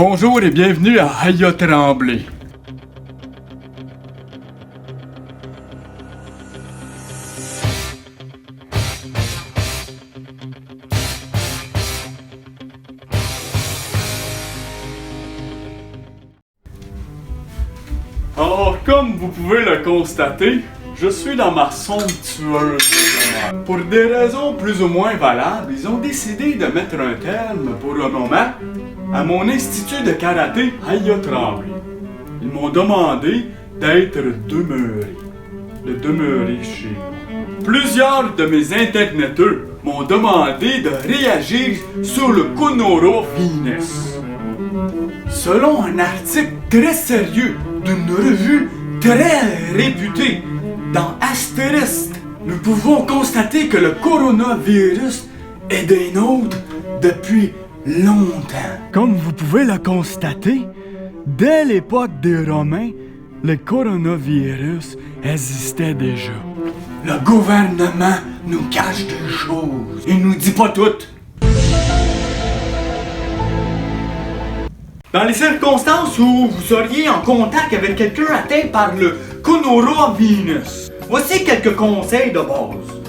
Bonjour et bienvenue à Aya Tremblay. Alors, comme vous pouvez le constater, je suis dans ma somptueuse demeure. Pour des raisons plus ou moins valables, ils ont décidé de mettre un terme, pour le moment, à mon institut de karaté Aya Tremblay. Ils m'ont demandé d'être demeuré, de demeurer chez moi. Plusieurs de mes interneteux m'ont demandé de réagir sur le Kunoro Venus. Selon un article très sérieux d'une revue très réputée dans Astérisque, nous pouvons constater que le coronavirus est des nôtres depuis longtemps. Comme vous pouvez le constater, dès l'époque des Romains, le coronavirus existait déjà. Le gouvernement nous cache des choses. Il nous dit pas toutes. Dans les circonstances où vous seriez en contact avec quelqu'un atteint par le coronavirus, voici quelques conseils de base.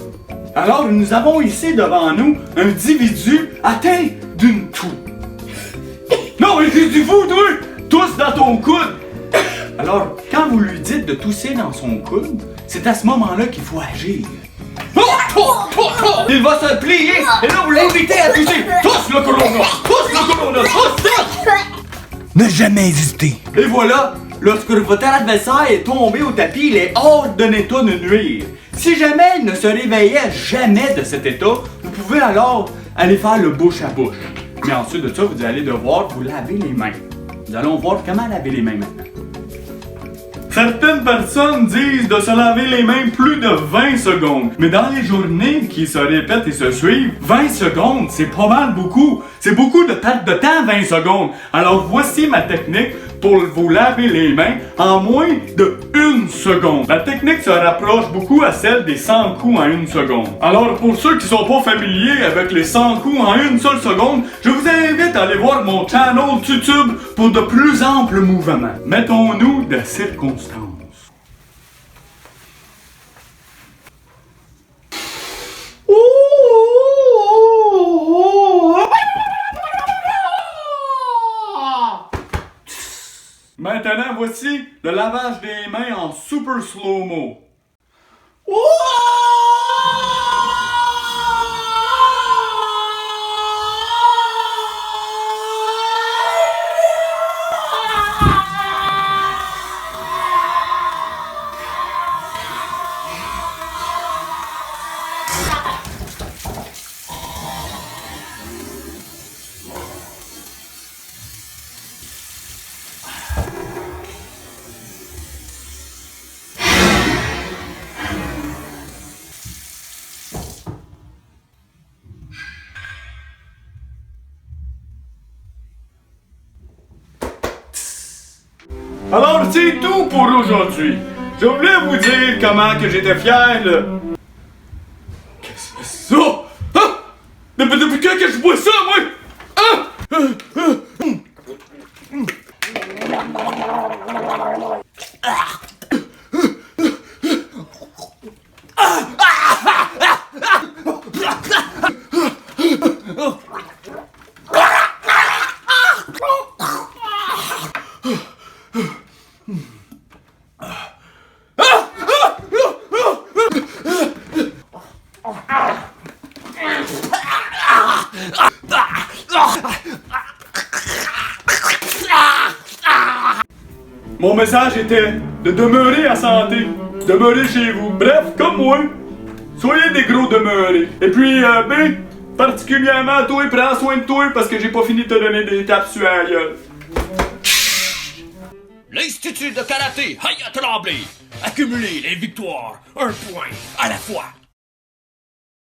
Alors, nous avons ici devant nous un individu atteint d'une toux. Non, mais dis-vous, toi! Tousse dans ton coude! Alors, quand vous lui dites de tousser dans son coude, c'est à ce moment-là qu'il faut agir. Il va se plier, et là vous l'invitez à tousser. Tousse le corona! Tousse le corona! Tousse! Ne jamais hésiter. Et voilà, lorsque votre adversaire est tombé au tapis, il est hors d'un état de nuire. Si jamais il ne se réveillait jamais de cet état, vous pouvez alors aller faire le bouche à bouche. Mais ensuite de ça, vous allez devoir vous laver les mains. Nous allons voir comment laver les mains maintenant. Certaines personnes disent de se laver les mains plus de 20 secondes. Mais dans les journées qui se répètent et se suivent, 20 secondes, c'est pas mal beaucoup. C'est beaucoup de perte de temps, 20 secondes. Alors voici ma technique pour vous laver les mains en moins de 1 seconde. La technique se rapproche beaucoup à celle des 100 coups en 1 seconde. Alors pour ceux qui sont pas familiers avec les 100 coups en 1 seule seconde, je vous invite à aller voir mon channel YouTube pour de plus amples mouvements. Mettons-nous de circonstances. Maintenant, voici le lavage des mains en super slow-mo. Alors c'est tout pour aujourd'hui. Je voulais vous dire comment que j'étais fier de... Qu'est-ce que c'est ça? Hein? Depuis quand que je bois ça, moi? Hein? Mon message était de demeurer à santé, demeurer chez vous. Bref, comme moi, soyez des gros demeurés. Et puis, B, particulièrement toi, prends soin de toi parce que j'ai pas fini de te donner des tapes sur la gueule. L'Institut de karaté Aya Tremblay. Accumulez les victoires, un point à la fois.